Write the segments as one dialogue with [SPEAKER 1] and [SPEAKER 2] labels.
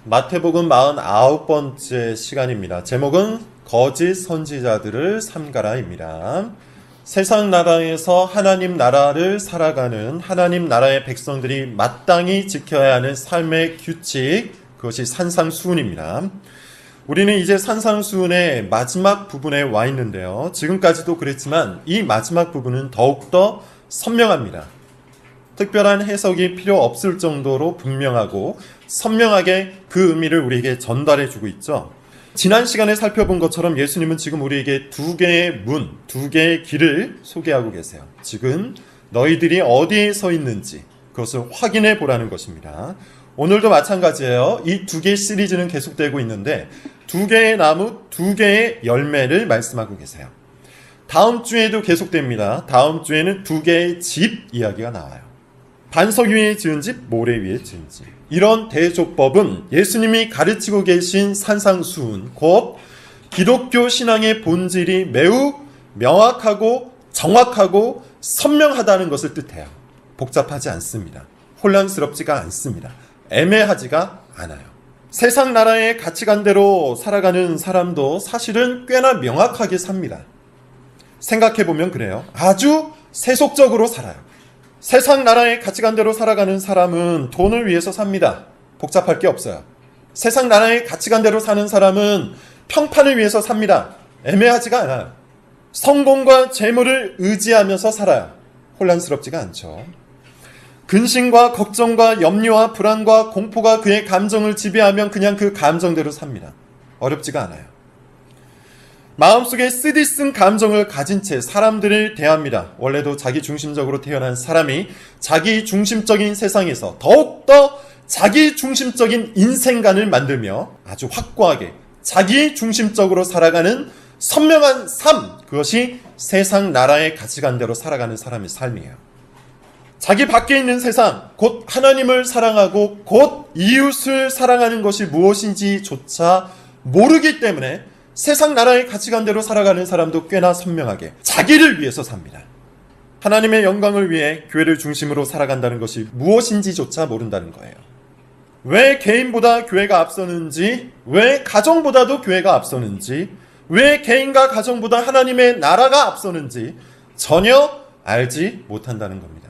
[SPEAKER 1] 마태복음 49번째 시간입니다. 제목은 거짓 선지자들을 삼가라입니다. 세상 나라에서 하나님 나라를 살아가는 하나님 나라의 백성들이 마땅히 지켜야 하는 삶의 규칙, 그것이 산상수훈입니다. 우리는 이제 산상수훈의 마지막 부분에 와 있는데요. 지금까지도 그랬지만 이 마지막 부분은 더욱더 선명합니다. 특별한 해석이 필요 없을 정도로 분명하고 선명하게 그 의미를 우리에게 전달해주고 있죠. 지난 시간에 살펴본 것처럼 예수님은 지금 우리에게 두 개의 문, 두 개의 길을 소개하고 계세요. 지금 너희들이 어디에 서 있는지 그것을 확인해 보라는 것입니다. 오늘도 마찬가지예요. 이 두 개의 시리즈는 계속되고 있는데 두 개의 나무, 두 개의 열매를 말씀하고 계세요. 다음 주에도 계속됩니다. 다음 주에는 두 개의 집 이야기가 나와요. 반석 위에 지은 집, 모래 위에 지은 집. 이런 대조법은 예수님이 가르치고 계신 산상수훈, 곧 기독교 신앙의 본질이 매우 명확하고 정확하고 선명하다는 것을 뜻해요. 복잡하지 않습니다. 혼란스럽지가 않습니다. 애매하지가 않아요. 세상 나라의 가치관대로 살아가는 사람도 사실은 꽤나 명확하게 삽니다. 생각해보면 그래요. 아주 세속적으로 살아요. 세상 나라의 가치관대로 살아가는 사람은 돈을 위해서 삽니다. 복잡할 게 없어요. 세상 나라의 가치관대로 사는 사람은 평판을 위해서 삽니다. 애매하지가 않아요. 성공과 재물을 의지하면서 살아요. 혼란스럽지가 않죠. 근심과 걱정과 염려와 불안과 공포가 그의 감정을 지배하면 그냥 그 감정대로 삽니다. 어렵지가 않아요. 마음속에 쓰디쓴 감정을 가진 채 사람들을 대합니다. 원래도 자기 중심적으로 태어난 사람이 자기 중심적인 세상에서 더욱더 자기 중심적인 인생관을 만들며 아주 확고하게 자기 중심적으로 살아가는 선명한 삶, 그것이 세상 나라의 가치관대로 살아가는 사람의 삶이에요. 자기 밖에 있는 세상, 곧 하나님을 사랑하고 곧 이웃을 사랑하는 것이 무엇인지조차 모르기 때문에 세상 나라의 가치관대로 살아가는 사람도 꽤나 선명하게 자기를 위해서 삽니다. 하나님의 영광을 위해 교회를 중심으로 살아간다는 것이 무엇인지조차 모른다는 거예요. 왜 개인보다 교회가 앞서는지, 왜 가정보다도 교회가 앞서는지, 왜 개인과 가정보다 하나님의 나라가 앞서는지 전혀 알지 못한다는 겁니다.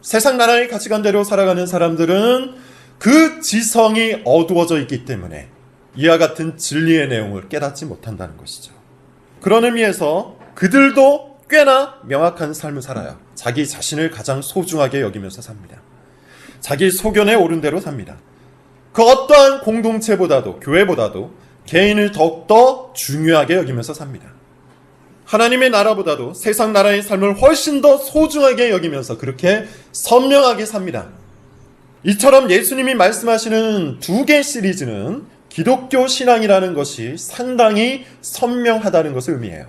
[SPEAKER 1] 세상 나라의 가치관대로 살아가는 사람들은 그 지성이 어두워져 있기 때문에 이와 같은 진리의 내용을 깨닫지 못한다는 것이죠. 그런 의미에서 그들도 꽤나 명확한 삶을 살아요. 자기 자신을 가장 소중하게 여기면서 삽니다. 자기 소견에 오른 대로 삽니다. 그 어떠한 공동체보다도 교회보다도 개인을 더욱더 중요하게 여기면서 삽니다. 하나님의 나라보다도 세상 나라의 삶을 훨씬 더 소중하게 여기면서 그렇게 선명하게 삽니다. 이처럼 예수님이 말씀하시는 두 개 시리즈는 기독교 신앙이라는 것이 상당히 선명하다는 것을 의미해요.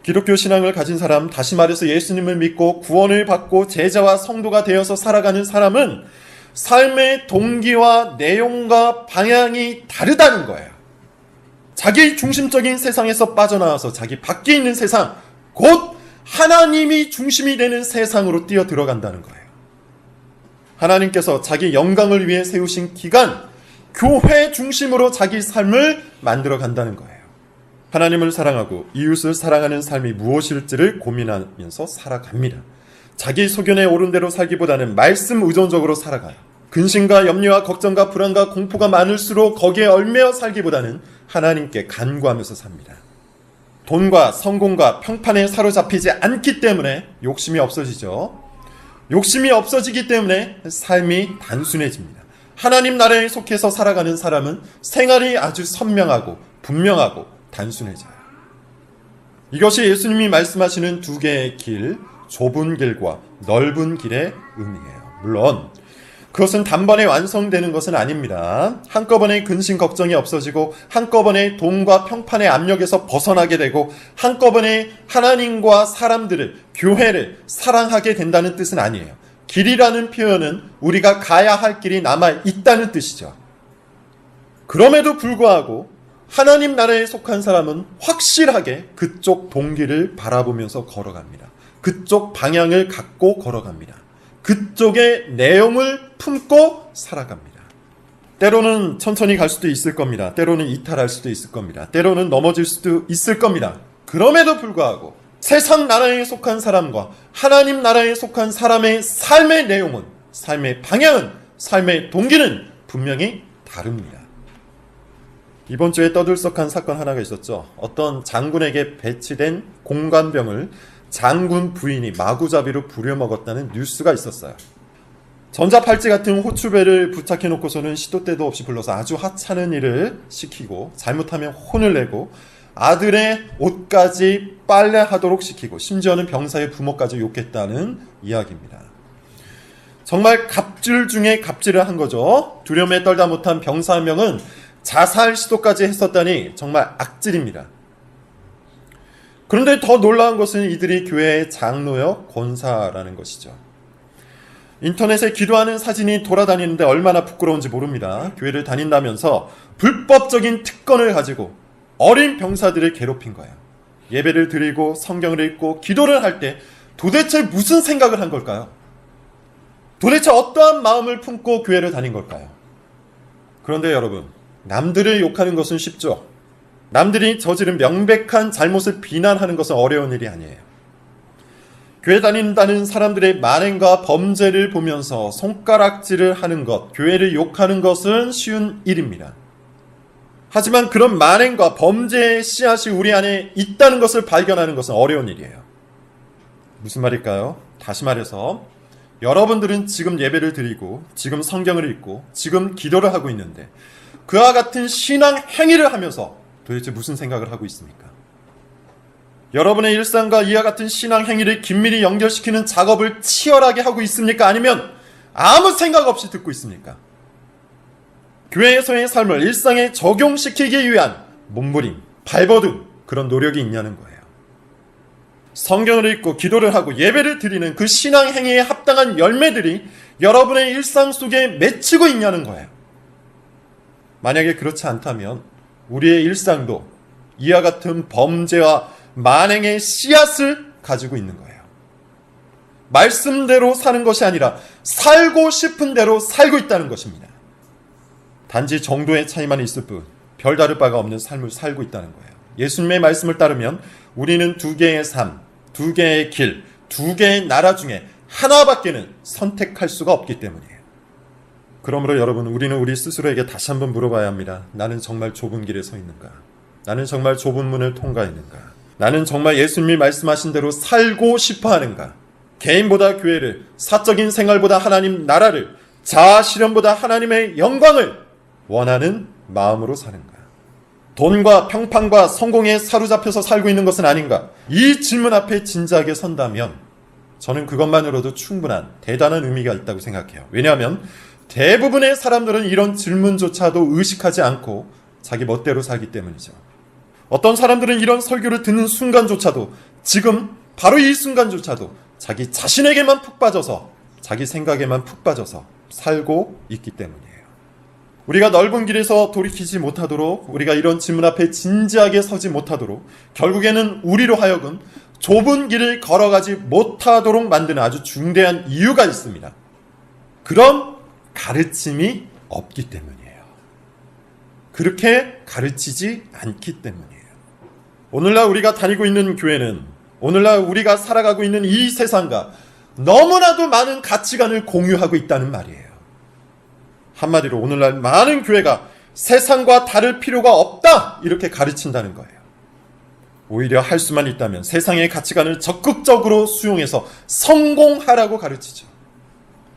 [SPEAKER 1] 기독교 신앙을 가진 사람, 다시 말해서 예수님을 믿고 구원을 받고 제자와 성도가 되어서 살아가는 사람은 삶의 동기와 내용과 방향이 다르다는 거예요. 자기 중심적인 세상에서 빠져나와서 자기 밖에 있는 세상, 곧 하나님이 중심이 되는 세상으로 뛰어 들어간다는 거예요. 하나님께서 자기 영광을 위해 세우신 기간, 교회 중심으로 자기 삶을 만들어 간다는 거예요. 하나님을 사랑하고 이웃을 사랑하는 삶이 무엇일지를 고민하면서 살아갑니다. 자기 소견에 오른 대로 살기보다는 말씀 의존적으로 살아가요. 근심과 염려와 걱정과 불안과 공포가 많을수록 거기에 얽매여 살기보다는 하나님께 간구하면서 삽니다. 돈과 성공과 평판에 사로잡히지 않기 때문에 욕심이 없어지죠. 욕심이 없어지기 때문에 삶이 단순해집니다. 하나님 나라에 속해서 살아가는 사람은 생활이 아주 선명하고 분명하고 단순해져요. 이것이 예수님이 말씀하시는 두 개의 길, 좁은 길과 넓은 길의 의미예요. 물론 그것은 단번에 완성되는 것은 아닙니다. 한꺼번에 근심 걱정이 없어지고 한꺼번에 돈과 평판의 압력에서 벗어나게 되고 한꺼번에 하나님과 사람들을, 교회를 사랑하게 된다는 뜻은 아니에요. 길이라는 표현은 우리가 가야 할 길이 남아 있다는 뜻이죠. 그럼에도 불구하고 하나님 나라에 속한 사람은 확실하게 그쪽 동기를 바라보면서 걸어갑니다. 그쪽 방향을 갖고 걸어갑니다. 그쪽의 내용을 품고 살아갑니다. 때로는 천천히 갈 수도 있을 겁니다. 때로는 이탈할 수도 있을 겁니다. 때로는 넘어질 수도 있을 겁니다. 그럼에도 불구하고 세상 나라에 속한 사람과 하나님 나라에 속한 사람의 삶의 내용은, 삶의 방향은, 삶의 동기는 분명히 다릅니다. 이번 주에 떠들썩한 사건 하나가 있었죠. 어떤 장군에게 배치된 공관병을 장군 부인이 마구잡이로 부려먹었다는 뉴스가 있었어요. 전자팔찌 같은 호추배를 부착해 놓고서는 시도 때도 없이 불러서 아주 하찮은 일을 시키고, 잘못하면 혼을 내고, 아들의 옷까지 빨래하도록 시키고, 심지어는 병사의 부모까지 욕했다는 이야기입니다. 정말 갑질 중에 갑질을 한 거죠. 두려움에 떨다 못한 병사 한 명은 자살 시도까지 했었다니 정말 악질입니다. 그런데 더 놀라운 것은 이들이 교회의 장로여 권사라는 것이죠. 인터넷에 기도하는 사진이 돌아다니는데 얼마나 부끄러운지 모릅니다. 교회를 다닌다면서 불법적인 특권을 가지고 어린 병사들을 괴롭힌 거예요. 예배를 드리고 성경을 읽고 기도를 할 때 도대체 무슨 생각을 한 걸까요? 도대체 어떠한 마음을 품고 교회를 다닌 걸까요? 그런데 여러분, 남들을 욕하는 것은 쉽죠. 남들이 저지른 명백한 잘못을 비난하는 것은 어려운 일이 아니에요. 교회 다닌다는 사람들의 만행과 범죄를 보면서 손가락질을 하는 것, 교회를 욕하는 것은 쉬운 일입니다. 하지만 그런 만행과 범죄의 씨앗이 우리 안에 있다는 것을 발견하는 것은 어려운 일이에요. 무슨 말일까요? 다시 말해서 여러분들은 지금 예배를 드리고, 지금 성경을 읽고, 지금 기도를 하고 있는데 그와 같은 신앙 행위를 하면서 도대체 무슨 생각을 하고 있습니까? 여러분의 일상과 이와 같은 신앙 행위를 긴밀히 연결시키는 작업을 치열하게 하고 있습니까? 아니면 아무 생각 없이 듣고 있습니까? 교회에서의 삶을 일상에 적용시키기 위한 몸부림, 발버둥, 그런 노력이 있냐는 거예요. 성경을 읽고 기도를 하고 예배를 드리는 그 신앙 행위에 합당한 열매들이 여러분의 일상 속에 맺히고 있냐는 거예요. 만약에 그렇지 않다면 우리의 일상도 이와 같은 범죄와 만행의 씨앗을 가지고 있는 거예요. 말씀대로 사는 것이 아니라 살고 싶은 대로 살고 있다는 것입니다. 단지 정도의 차이만 있을 뿐 별다를 바가 없는 삶을 살고 있다는 거예요. 예수님의 말씀을 따르면 우리는 두 개의 삶, 두 개의 길, 두 개의 나라 중에 하나밖에는 선택할 수가 없기 때문이에요. 그러므로 여러분, 우리는 우리 스스로에게 다시 한번 물어봐야 합니다. 나는 정말 좁은 길에 서 있는가? 나는 정말 좁은 문을 통과했는가? 나는 정말 예수님이 말씀하신 대로 살고 싶어 하는가? 개인보다 교회를, 사적인 생활보다 하나님 나라를, 자아 실현보다 하나님의 영광을 원하는 마음으로 사는가? 돈과 평판과 성공에 사로잡혀서 살고 있는 것은 아닌가? 이 질문 앞에 진지하게 선다면 저는 그것만으로도 충분한 대단한 의미가 있다고 생각해요. 왜냐하면 대부분의 사람들은 이런 질문조차도 의식하지 않고 자기 멋대로 살기 때문이죠. 어떤 사람들은 이런 설교를 듣는 순간조차도, 지금 바로 이 순간조차도 자기 자신에게만 푹 빠져서, 자기 생각에만 푹 빠져서 살고 있기 때문이에요. 우리가 넓은 길에서 돌이키지 못하도록, 우리가 이런 질문 앞에 진지하게 서지 못하도록, 결국에는 우리로 하여금 좁은 길을 걸어가지 못하도록 만드는 아주 중대한 이유가 있습니다. 그런 가르침이 없기 때문이에요. 그렇게 가르치지 않기 때문이에요. 오늘날 우리가 다니고 있는 교회는, 오늘날 우리가 살아가고 있는 이 세상과 너무나도 많은 가치관을 공유하고 있다는 말이에요. 한마디로 오늘날 많은 교회가 세상과 다를 필요가 없다, 이렇게 가르친다는 거예요. 오히려 할 수만 있다면 세상의 가치관을 적극적으로 수용해서 성공하라고 가르치죠.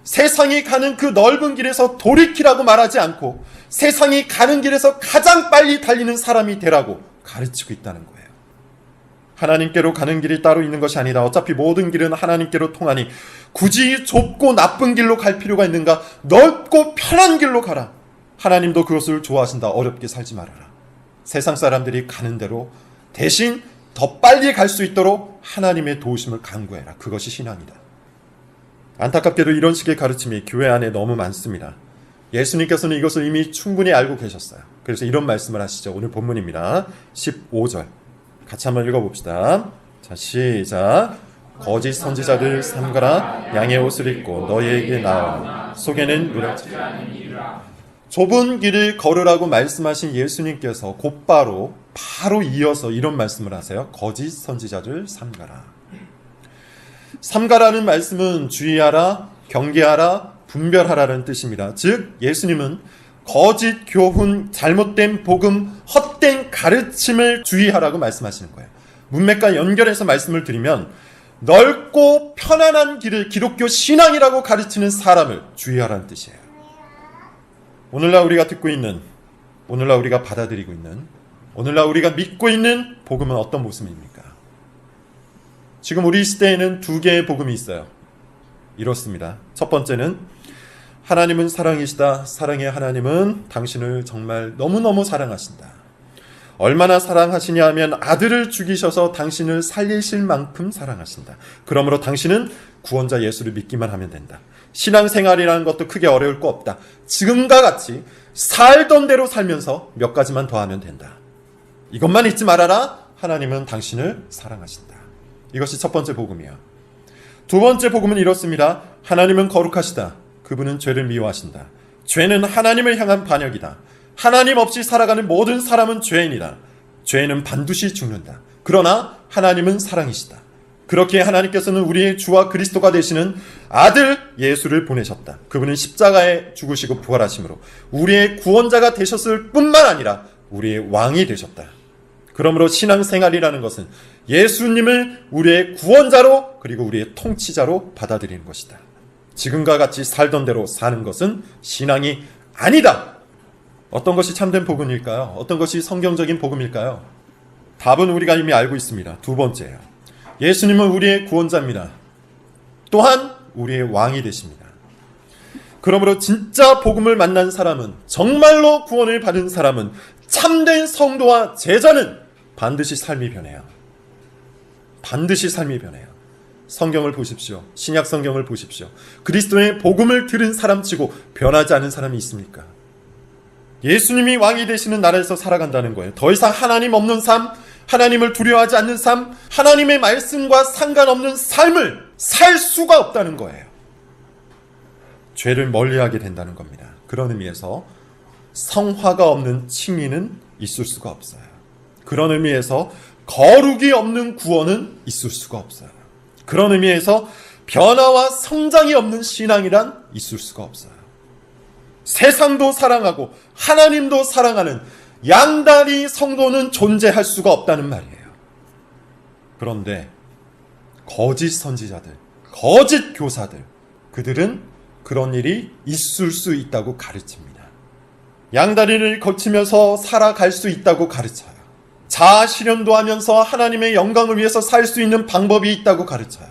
[SPEAKER 1] 세상이 가는 그 넓은 길에서 돌이키라고 말하지 않고 세상이 가는 길에서 가장 빨리 달리는 사람이 되라고 가르치고 있다는 거예요. 하나님께로 가는 길이 따로 있는 것이 아니다. 어차피 모든 길은 하나님께로 통하니 굳이 좁고 나쁜 길로 갈 필요가 있는가? 넓고 편한 길로 가라. 하나님도 그것을 좋아하신다. 어렵게 살지 말아라. 세상 사람들이 가는 대로 대신 더 빨리 갈 수 있도록 하나님의 도우심을 간구해라. 그것이 신앙이다. 안타깝게도 이런 식의 가르침이 교회 안에 너무 많습니다. 예수님께서는 이것을 이미 충분히 알고 계셨어요. 그래서 이런 말씀을 하시죠. 오늘 본문입니다. 15절 같이 한번 읽어봅시다. 자, 시작. 거짓 선지자들 삼가라. 양의 옷을 입고 너희에게 나아오라. 속에는 누락질, 좁은 길을 걸으라고 말씀하신 예수님께서 곧바로 바로 이어서 이런 말씀을 하세요. 거짓 선지자들 삼가라. 삼가라는 말씀은 주의하라, 경계하라, 분별하라는 뜻입니다. 즉 예수님은 거짓 교훈, 잘못된 복음, 헛된 가르침을 주의하라고 말씀하시는 거예요. 문맥과 연결해서 말씀을 드리면 넓고 편안한 길을 기독교 신앙이라고 가르치는 사람을 주의하라는 뜻이에요. 오늘날 우리가 듣고 있는, 오늘날 우리가 받아들이고 있는, 오늘날 우리가 믿고 있는 복음은 어떤 모습입니까? 지금 우리 시대에는 두 개의 복음이 있어요. 이렇습니다. 첫 번째는 하나님은 사랑이시다. 사랑의 하나님은 당신을 정말 너무너무 사랑하신다. 얼마나 사랑하시냐 하면 아들을 죽이셔서 당신을 살리실 만큼 사랑하신다. 그러므로 당신은 구원자 예수를 믿기만 하면 된다. 신앙생활이라는 것도 크게 어려울 거 없다. 지금과 같이 살던 대로 살면서 몇 가지만 더 하면 된다. 이것만 잊지 말아라. 하나님은 당신을 사랑하신다. 이것이 첫 번째 복음이야. 두 번째 복음은 이렇습니다. 하나님은 거룩하시다. 그분은 죄를 미워하신다. 죄는 하나님을 향한 반역이다. 하나님 없이 살아가는 모든 사람은 죄인이다. 죄는 반드시 죽는다. 그러나 하나님은 사랑이시다. 그렇게 하나님께서는 우리의 주와 그리스도가 되시는 아들 예수를 보내셨다. 그분은 십자가에 죽으시고 부활하심으로 우리의 구원자가 되셨을 뿐만 아니라 우리의 왕이 되셨다. 그러므로 신앙생활이라는 것은 예수님을 우리의 구원자로 그리고 우리의 통치자로 받아들이는 것이다. 지금과 같이 살던 대로 사는 것은 신앙이 아니다. 어떤 것이 참된 복음일까요? 어떤 것이 성경적인 복음일까요? 답은 우리가 이미 알고 있습니다. 두 번째예요. 예수님은 우리의 구원자입니다. 또한 우리의 왕이 되십니다. 그러므로 진짜 복음을 만난 사람은, 정말로 구원을 받은 사람은, 참된 성도와 제자는 반드시 삶이 변해요. 반드시 삶이 변해요. 성경을 보십시오. 신약 성경을 보십시오. 그리스도의 복음을 들은 사람치고 변하지 않은 사람이 있습니까? 예수님이 왕이 되시는 나라에서 살아간다는 거예요. 더 이상 하나님 없는 삶, 하나님을 두려워하지 않는 삶, 하나님의 말씀과 상관없는 삶을 살 수가 없다는 거예요. 죄를 멀리하게 된다는 겁니다. 그런 의미에서 성화가 없는 칭의는 있을 수가 없어요. 그런 의미에서 거룩이 없는 구원은 있을 수가 없어요. 그런 의미에서 변화와 성장이 없는 신앙이란 있을 수가 없어요. 세상도 사랑하고 하나님도 사랑하는 양다리 성도는 존재할 수가 없다는 말이에요. 그런데 거짓 선지자들, 거짓 교사들, 그들은 그런 일이 있을 수 있다고 가르칩니다. 양다리를 거치면서 살아갈 수 있다고 가르쳐요. 자아 실현도 하면서 하나님의 영광을 위해서 살 수 있는 방법이 있다고 가르쳐요.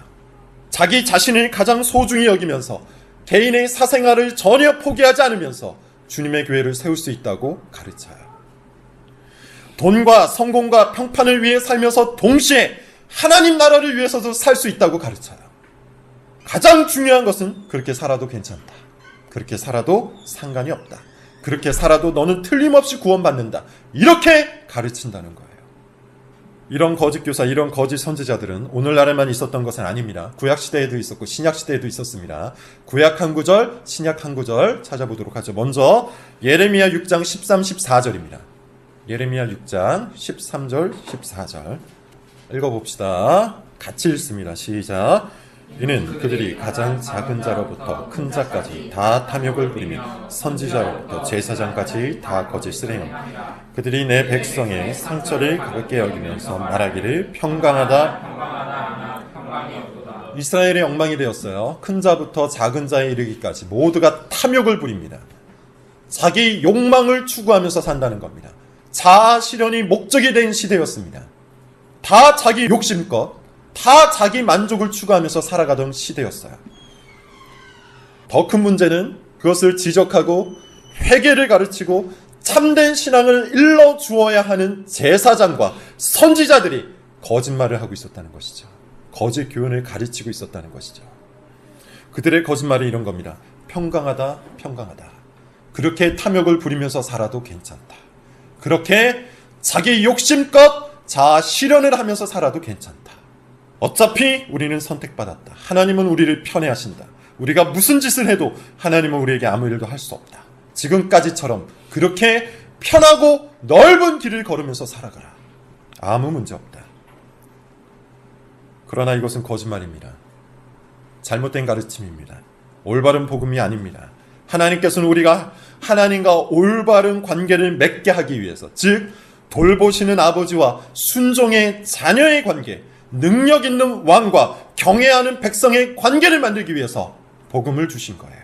[SPEAKER 1] 자기 자신을 가장 소중히 여기면서 개인의 사생활을 전혀 포기하지 않으면서 주님의 교회를 세울 수 있다고 가르쳐요. 돈과 성공과 평판을 위해 살면서 동시에 하나님 나라를 위해서도 살 수 있다고 가르쳐요. 가장 중요한 것은 그렇게 살아도 괜찮다. 그렇게 살아도 상관이 없다. 그렇게 살아도 너는 틀림없이 구원받는다. 이렇게 가르친다는 거예요. 이런 거짓 교사, 이런 거짓 선지자들은 오늘날에만 있었던 것은 아닙니다. 구약시대에도 있었고 신약시대에도 있었습니다. 구약 한 구절, 신약 한 구절 찾아보도록 하죠. 먼저 예레미야 6장 13, 14절입니다. 예레미야 6장 13절, 14절 읽어봅시다. 같이 읽습니다. 시작. 이는 그들이 가장 작은 자로부터 큰 자까지 다 탐욕을 부리며 선지자로부터 제사장까지 다 거짓을 행하며 그들이 내 백성의 상처를 가볍게 여기면서 말하기를 평강하다. 이스라엘의 엉망이 되었어요. 큰 자부터 작은 자에 이르기까지 모두가 탐욕을 부립니다. 자기 욕망을 추구하면서 산다는 겁니다. 자아 실현이 목적이 된 시대였습니다. 다 자기 욕심껏, 다 자기 만족을 추구하면서 살아가던 시대였어요. 더 큰 문제는 그것을 지적하고 회개를 가르치고 참된 신앙을 일러주어야 하는 제사장과 선지자들이 거짓말을 하고 있었다는 것이죠. 거짓 교훈을 가르치고 있었다는 것이죠. 그들의 거짓말이 이런 겁니다. 평강하다, 평강하다. 그렇게 탐욕을 부리면서 살아도 괜찮다. 그렇게 자기 욕심껏 자아 실현을 하면서 살아도 괜찮다. 어차피 우리는 선택받았다. 하나님은 우리를 편애하신다. 우리가 무슨 짓을 해도 하나님은 우리에게 아무 일도 할 수 없다. 지금까지처럼 그렇게 편하고 넓은 길을 걸으면서 살아가라. 아무 문제 없다. 그러나 이것은 거짓말입니다. 잘못된 가르침입니다. 올바른 복음이 아닙니다. 하나님께서는 우리가 하나님과 올바른 관계를 맺게 하기 위해서, 즉 돌보시는 아버지와 순종의 자녀의 관계, 능력 있는 왕과 경외하는 백성의 관계를 만들기 위해서 복음을 주신 거예요.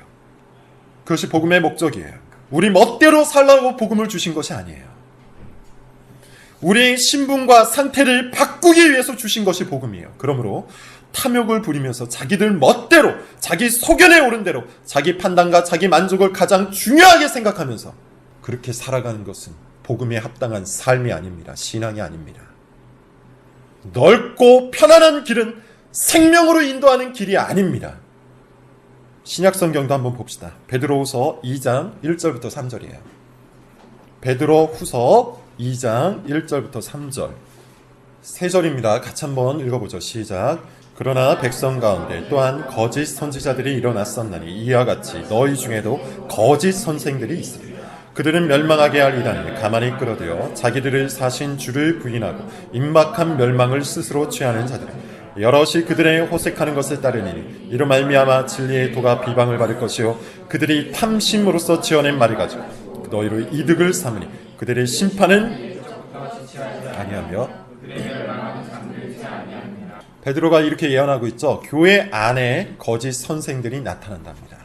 [SPEAKER 1] 그것이 복음의 목적이에요. 우리 멋대로 살라고 복음을 주신 것이 아니에요. 우리의 신분과 상태를 바꾸기 위해서 주신 것이 복음이에요. 그러므로 탐욕을 부리면서 자기들 멋대로, 자기 소견에 오른 대로, 자기 판단과 자기 만족을 가장 중요하게 생각하면서 그렇게 살아가는 것은 복음에 합당한 삶이 아닙니다. 신앙이 아닙니다. 넓고 편안한 길은 생명으로 인도하는 길이 아닙니다. 신약 성경도 한번 봅시다. 베드로후서 2장 1절부터 3절이에요. 베드로후서 2장 1절부터 3절. 세 절입니다. 같이 한번 읽어보죠. 시작. 그러나 백성 가운데 또한 거짓 선지자들이 일어났었나니 이와 같이 너희 중에도 거짓 선생들이 있으리. 그들은 멸망하게 할 이단을 가만히 끌어들여 자기들을 사신 주를 부인하고 임박한 멸망을 스스로 취하는 자들, 여럿이 그들의 호색하는 것을 따르니 이로 말미암아 진리의 도가 비방을 받을 것이요 그들이 탐심으로써 지어낸 말을 가지고 너희로 이득을 삼으니 그들의 심판은 아니하며. 베드로가 이렇게 예언하고 있죠. 교회 안에 거짓 선생들이 나타난답니다.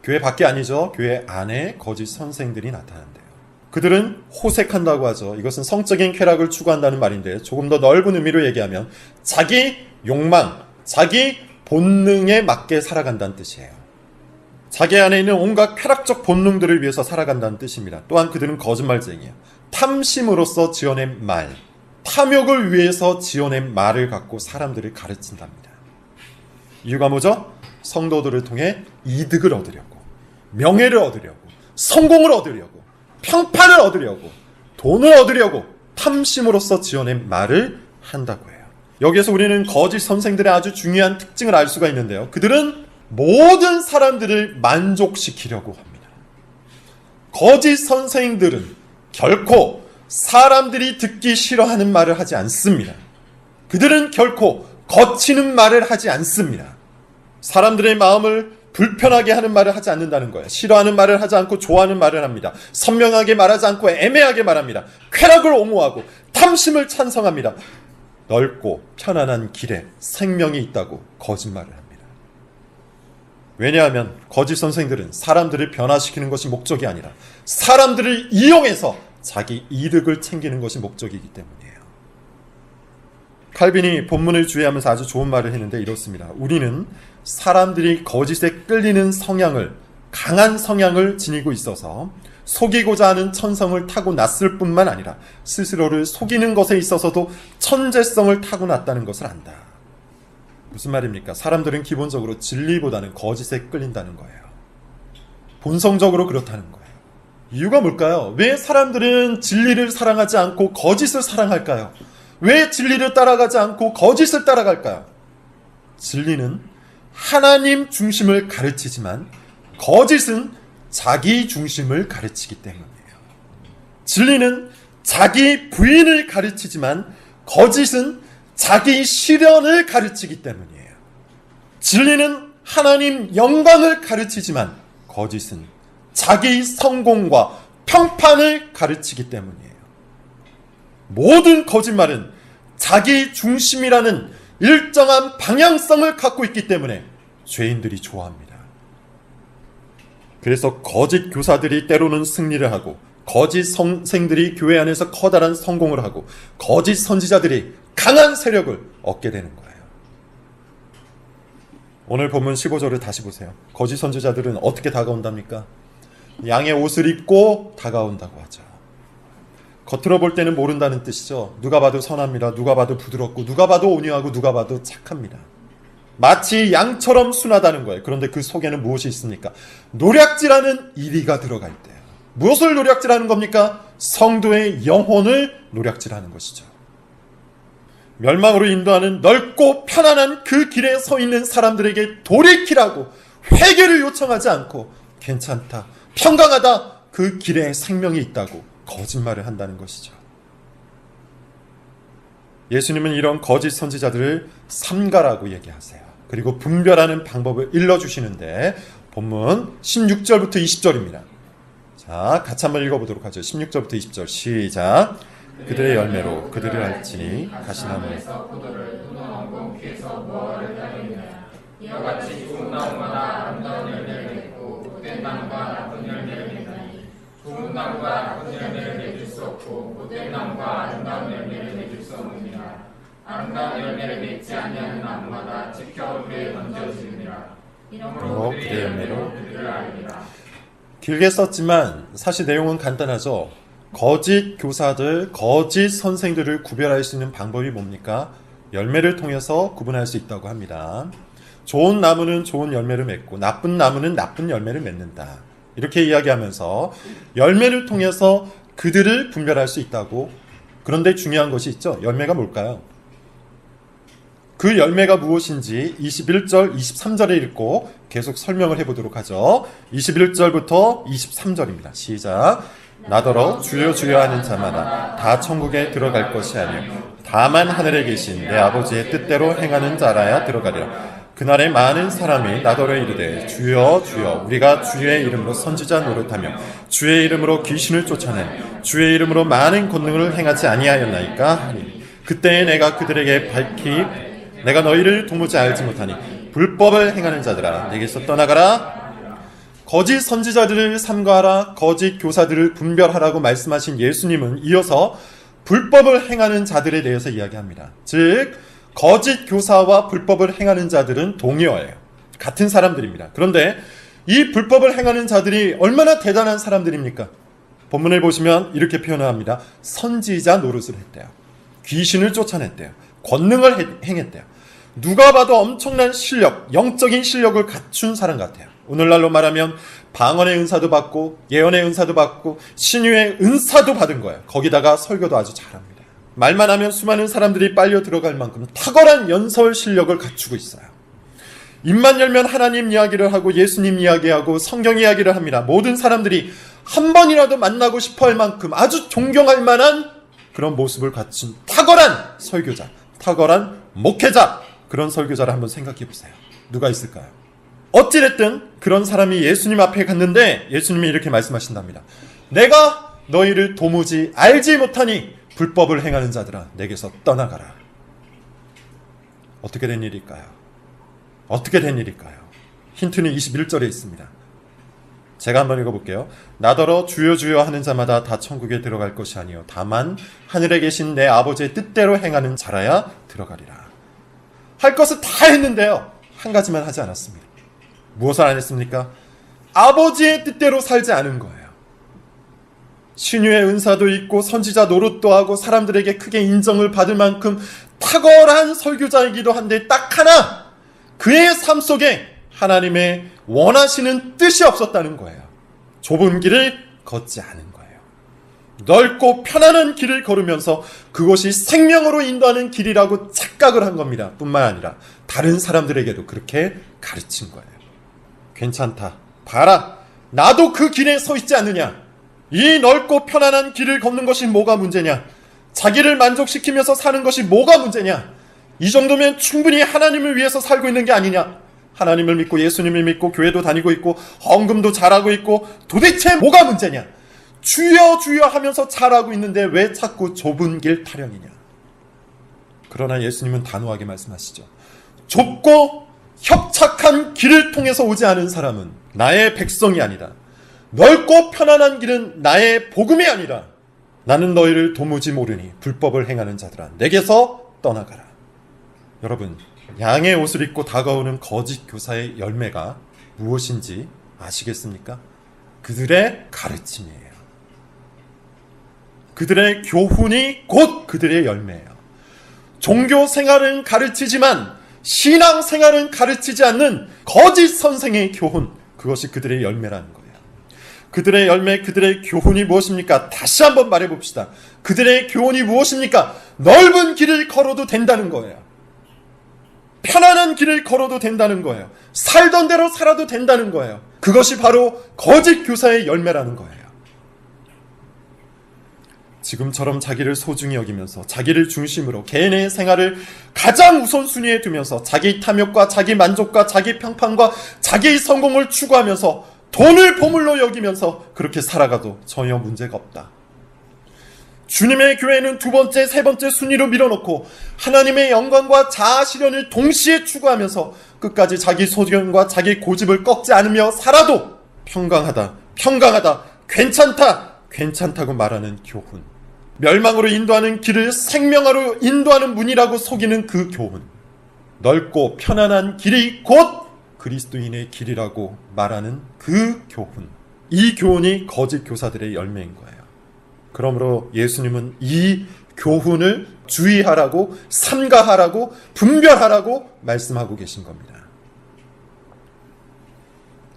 [SPEAKER 1] 교회 밖이 아니죠. 교회 안에 거짓 선생들이 나타난대요. 그들은 호색한다고 하죠. 이것은 성적인 쾌락을 추구한다는 말인데 조금 더 넓은 의미로 얘기하면 자기 욕망, 자기 본능에 맞게 살아간다는 뜻이에요. 자기 안에 있는 온갖 쾌락적 본능들을 위해서 살아간다는 뜻입니다. 또한 그들은 거짓말쟁이에요. 탐심으로써 지어낸 말, 탐욕을 위해서 지어낸 말을 갖고 사람들을 가르친답니다. 이유가 뭐죠? 성도들을 통해 이득을 얻으려고, 명예를 얻으려고, 성공을 얻으려고, 평판을 얻으려고, 돈을 얻으려고 탐심으로써 지어낸 말을 한다고 해요. 여기에서 우리는 거짓 선생들의 아주 중요한 특징을 알 수가 있는데요. 그들은 모든 사람들을 만족시키려고 합니다. 거짓 선생들은 결코 사람들이 듣기 싫어하는 말을 하지 않습니다. 그들은 결코 거치는 말을 하지 않습니다. 사람들의 마음을 불편하게 하는 말을 하지 않는다는 거예요. 싫어하는 말을 하지 않고 좋아하는 말을 합니다. 선명하게 말하지 않고 애매하게 말합니다. 쾌락을 옹호하고 탐심을 찬성합니다. 넓고 편안한 길에 생명이 있다고 거짓말을 합니다. 왜냐하면 거짓 선생들은 사람들을 변화시키는 것이 목적이 아니라 사람들을 이용해서 자기 이득을 챙기는 것이 목적이기 때문이에요. 칼빈이 본문을 주의하면서 아주 좋은 말을 했는데 이렇습니다. 우리는 사람들이 거짓에 끌리는 성향을, 강한 성향을 지니고 있어서 속이고자 하는 천성을 타고났을 뿐만 아니라 스스로를 속이는 것에 있어서도 천재성을 타고났다는 것을 안다. 무슨 말입니까? 사람들은 기본적으로 진리보다는 거짓에 끌린다는 거예요. 본성적으로 그렇다는 거예요. 이유가 뭘까요? 왜 사람들은 진리를 사랑하지 않고 거짓을 사랑할까요? 왜 진리를 따라가지 않고 거짓을 따라갈까요? 진리는 하나님 중심을 가르치지만 거짓은 자기 중심을 가르치기 때문이에요. 진리는 자기 부인을 가르치지만 거짓은 자기 실현을 가르치기 때문이에요. 진리는 하나님 영광을 가르치지만 거짓은 자기 성공과 평판을 가르치기 때문이에요. 모든 거짓말은 자기 중심이라는 일정한 방향성을 갖고 있기 때문에 죄인들이 좋아합니다. 그래서 거짓 교사들이 때로는 승리를 하고 거짓 선생들이 교회 안에서 커다란 성공을 하고 거짓 선지자들이 강한 세력을 얻게 되는 거예요. 오늘 본문 15절을 다시 보세요. 거짓 선지자들은 어떻게 다가온답니까? 양의 옷을 입고 다가온다고 하죠. 겉으로 볼 때는 모른다는 뜻이죠. 누가 봐도 선합니다. 누가 봐도 부드럽고 누가 봐도 온유하고 누가 봐도 착합니다. 마치 양처럼 순하다는 거예요. 그런데 그 속에는 무엇이 있습니까? 노략질하는 이리가 들어가 있대요. 무엇을 노략질하는 겁니까? 성도의 영혼을 노략질하는 것이죠. 멸망으로 인도하는 넓고 편안한 그 길에 서 있는 사람들에게 돌이키라고 회개를 요청하지 않고 괜찮다, 평강하다. 그 길에 생명이 있다고 거짓말을 한다는 것이죠. 예수님은 이런 거짓 선지자들을 삼가라고 얘기하세요. 그리고 분별하는 방법을 일러주시는데 본문 16절부터 20절입니다. 자, 같이 한번 읽어보도록 하죠. 16절부터 20절 시작. 그들의 열매로 그들을 알지니 가시나무에서 포도를 뜯어넘고 귀에서 무화과를 따르느냐. 이와 같이 좋은 나무마다 아름다운 열매를 맺고 못된 나무가 나쁜 열매를 맺나니 좋은 나무가 나쁜 열매를 맺을 수 없고 못된 나무가 아름다운 열매를 맺을 수 없느니라. 아름다운 열매를 맺지 아니하는 나무마다 지켜 불에 던져지느니라. 이러므로 그들의 열매로 그들을 알리라. 길게 썼지만 사실 내용은 간단하죠. 거짓 교사들, 거짓 선생들을 구별할 수 있는 방법이 뭡니까? 열매를 통해서 구분할 수 있다고 합니다. 좋은 나무는 좋은 열매를 맺고 나쁜 나무는 나쁜 열매를 맺는다. 이렇게 이야기하면서 열매를 통해서 그들을 분별할 수 있다고. 그런데 중요한 것이 있죠. 열매가 뭘까요? 그 열매가 무엇인지 21절, 23절에 읽고 계속 설명을 해보도록 하죠. 21절부터 23절입니다. 시작. 나더러 주여 주여 하는 자마다 다 천국에 들어갈 것이 아니요 다만 하늘에 계신 내 아버지의 뜻대로 행하는 자라야 들어가리라. 그날에 많은 사람이 나더러 이르되 주여 주여 우리가 주의 이름으로 선지자 노릇하며 주의 이름으로 귀신을 쫓아낸 주의 이름으로 많은 권능을 행하지 아니하였나이까 하니 그때에 내가 그들에게 밝히 내가 너희를 도무지 알지 못하니 불법을 행하는 자들아 내게서 떠나가라. 거짓 선지자들을 삼가하라. 거짓 교사들을 분별하라고 말씀하신 예수님은 이어서 불법을 행하는 자들에 대해서 이야기합니다. 즉 거짓 교사와 불법을 행하는 자들은 동의어예요. 같은 사람들입니다. 그런데 이 불법을 행하는 자들이 얼마나 대단한 사람들입니까? 본문을 보시면 이렇게 표현을 합니다. 선지자 노릇을 했대요. 귀신을 쫓아냈대요. 권능을 행했대요. 누가 봐도 엄청난 실력, 영적인 실력을 갖춘 사람 같아요. 오늘날로 말하면 방언의 은사도 받고 예언의 은사도 받고 신유의 은사도 받은 거예요. 거기다가 설교도 아주 잘합니다. 말만 하면 수많은 사람들이 빨려 들어갈 만큼 탁월한 연설 실력을 갖추고 있어요. 입만 열면 하나님 이야기를 하고 예수님 이야기하고 성경 이야기를 합니다. 모든 사람들이 한 번이라도 만나고 싶어 할 만큼 아주 존경할 만한 그런 모습을 갖춘 탁월한 설교자, 탁월한 목회자, 그런 설교자를 한번 생각해 보세요. 누가 있을까요? 어찌됐든 그런 사람이 예수님 앞에 갔는데 예수님이 이렇게 말씀하신답니다. 내가 너희를 도무지 알지 못하니 불법을 행하는 자들아 내게서 떠나가라. 어떻게 된 일일까요? 어떻게 된 일일까요? 힌트는 21절에 있습니다. 제가 한번 읽어볼게요. 나더러 주여 주여 하는 자마다 다 천국에 들어갈 것이 아니요 다만 하늘에 계신 내 아버지의 뜻대로 행하는 자라야 들어가리라. 할 것을 다 했는데요. 한 가지만 하지 않았습니다. 무엇을 안 했습니까? 아버지의 뜻대로 살지 않은 거예요. 신유의 은사도 있고 선지자 노릇도 하고 사람들에게 크게 인정을 받을 만큼 탁월한 설교자이기도 한데 딱 하나 그의 삶 속에 하나님의 원하시는 뜻이 없었다는 거예요. 좁은 길을 걷지 않은 거예요. 넓고 편안한 길을 걸으면서 그것이 생명으로 인도하는 길이라고 착각을 한 겁니다. 뿐만 아니라 다른 사람들에게도 그렇게 가르친 거예요. 괜찮다. 봐라. 나도 그 길에 서 있지 않느냐. 이 넓고 편안한 길을 걷는 것이 뭐가 문제냐. 자기를 만족시키면서 사는 것이 뭐가 문제냐. 이 정도면 충분히 하나님을 위해서 살고 있는 게 아니냐. 하나님을 믿고 예수님을 믿고 교회도 다니고 있고 헌금도 잘하고 있고 도대체 뭐가 문제냐. 주여 주여 하면서 잘하고 있는데 왜 자꾸 좁은 길 타령이냐. 그러나 예수님은 단호하게 말씀하시죠. 좁고 협착한 길을 통해서 오지 않은 사람은 나의 백성이 아니다. 넓고 편안한 길은 나의 복음이 아니라 나는 너희를 도무지 모르니 불법을 행하는 자들아 내게서 떠나가라. 여러분, 양의 옷을 입고 다가오는 거짓 교사의 열매가 무엇인지 아시겠습니까? 그들의 가르침이에요. 그들의 교훈이 곧 그들의 열매예요. 종교 생활은 가르치지만 신앙 생활은 가르치지 않는 거짓 선생의 교훈, 그것이 그들의 열매라는 거예요. 그들의 열매, 그들의 교훈이 무엇입니까? 다시 한번 말해봅시다. 그들의 교훈이 무엇입니까? 넓은 길을 걸어도 된다는 거예요. 편안한 길을 걸어도 된다는 거예요. 살던 대로 살아도 된다는 거예요. 그것이 바로 거짓 교사의 열매라는 거예요. 지금처럼 자기를 소중히 여기면서 자기를 중심으로 개인의 생활을 가장 우선순위에 두면서 자기 탐욕과 자기 만족과 자기 평판과 자기의 성공을 추구하면서 돈을 보물로 여기면서 그렇게 살아가도 전혀 문제가 없다. 주님의 교회는 두 번째, 세 번째 순위로 밀어놓고 하나님의 영광과 자아 실현을 동시에 추구하면서 끝까지 자기 소견과 자기 고집을 꺾지 않으며 살아도 평강하다, 괜찮다고 말하는 교훈. 멸망으로 인도하는 길을 생명으로 인도하는 문이라고 속이는 그 교훈. 넓고 편안한 길이 곧 그리스도인의 길이라고 말하는 그 교훈. 이 교훈이 거짓 교사들의 열매인 거예요. 그러므로 예수님은 이 교훈을 주의하라고, 삼가하라고, 분별하라고 말씀하고 계신 겁니다.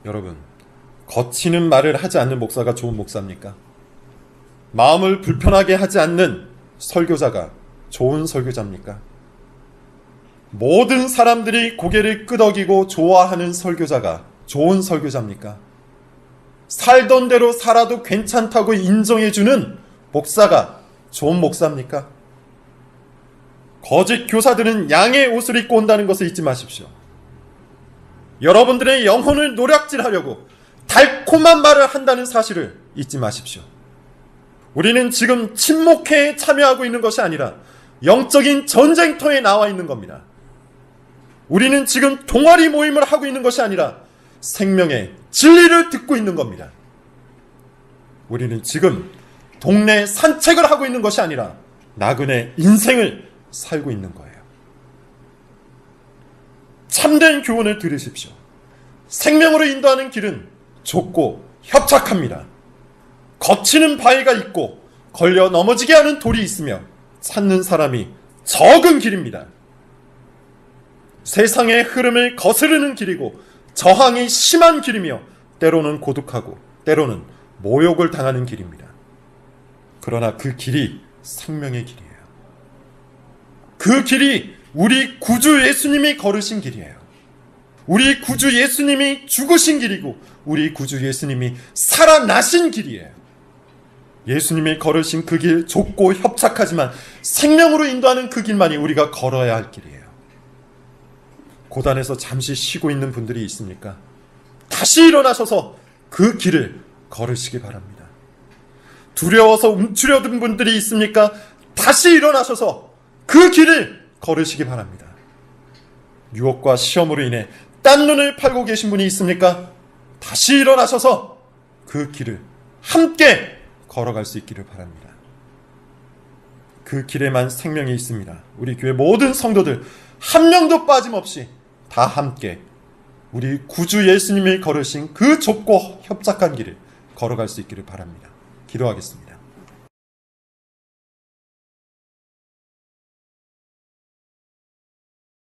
[SPEAKER 1] 여러분, 거치는 말을 하지 않는 목사가 좋은 목사입니까? 마음을 불편하게 하지 않는 설교자가 좋은 설교자입니까? 모든 사람들이 고개를 끄덕이고 좋아하는 설교자가 좋은 설교자입니까? 살던 대로 살아도 괜찮다고 인정해주는 목사가 좋은 목사입니까? 거짓 교사들은 양의 옷을 입고 온다는 것을 잊지 마십시오. 여러분들의 영혼을 노략질하려고 달콤한 말을 한다는 사실을 잊지 마십시오. 우리는 지금 침묵회에 참여하고 있는 것이 아니라 영적인 전쟁터에 나와 있는 겁니다. 우리는 지금 동아리 모임을 하고 있는 것이 아니라 생명의 진리를 듣고 있는 겁니다. 우리는 지금 동네 산책을 하고 있는 것이 아니라 나그네 인생을 살고 있는 거예요. 참된 교훈을 들으십시오. 생명으로 인도하는 길은 좁고 협착합니다. 거치는 바위가 있고 걸려 넘어지게 하는 돌이 있으며 찾는 사람이 적은 길입니다. 세상의 흐름을 거스르는 길이고 저항이 심한 길이며 때로는 고독하고 때로는 모욕을 당하는 길입니다. 그러나 그 길이 생명의 길이에요. 그 길이 우리 구주 예수님이 걸으신 길이에요. 우리 구주 예수님이 죽으신 길이고 우리 구주 예수님이 살아나신 길이에요. 예수님이 걸으신 그 길, 좁고 협착하지만 생명으로 인도하는 그 길만이 우리가 걸어야 할 길이에요. 고단에서 잠시 쉬고 있는 분들이 있습니까? 다시 일어나셔서 그 길을 걸으시기 바랍니다. 두려워서 움츠려든 분들이 있습니까? 다시 일어나셔서 그 길을 걸으시기 바랍니다. 유혹과 시험으로 인해 딴 눈을 팔고 계신 분이 있습니까? 다시 일어나셔서 그 길을 함께 걸어갈 수 있기를 바랍니다. 그 길에만 생명이 있습니다. 우리 교회 모든 성도들 한 명도 빠짐없이 다 함께 우리 구주 예수님이 걸으신 그 좁고 협착한 길을 걸어갈 수 있기를 바랍니다. 기도하겠습니다.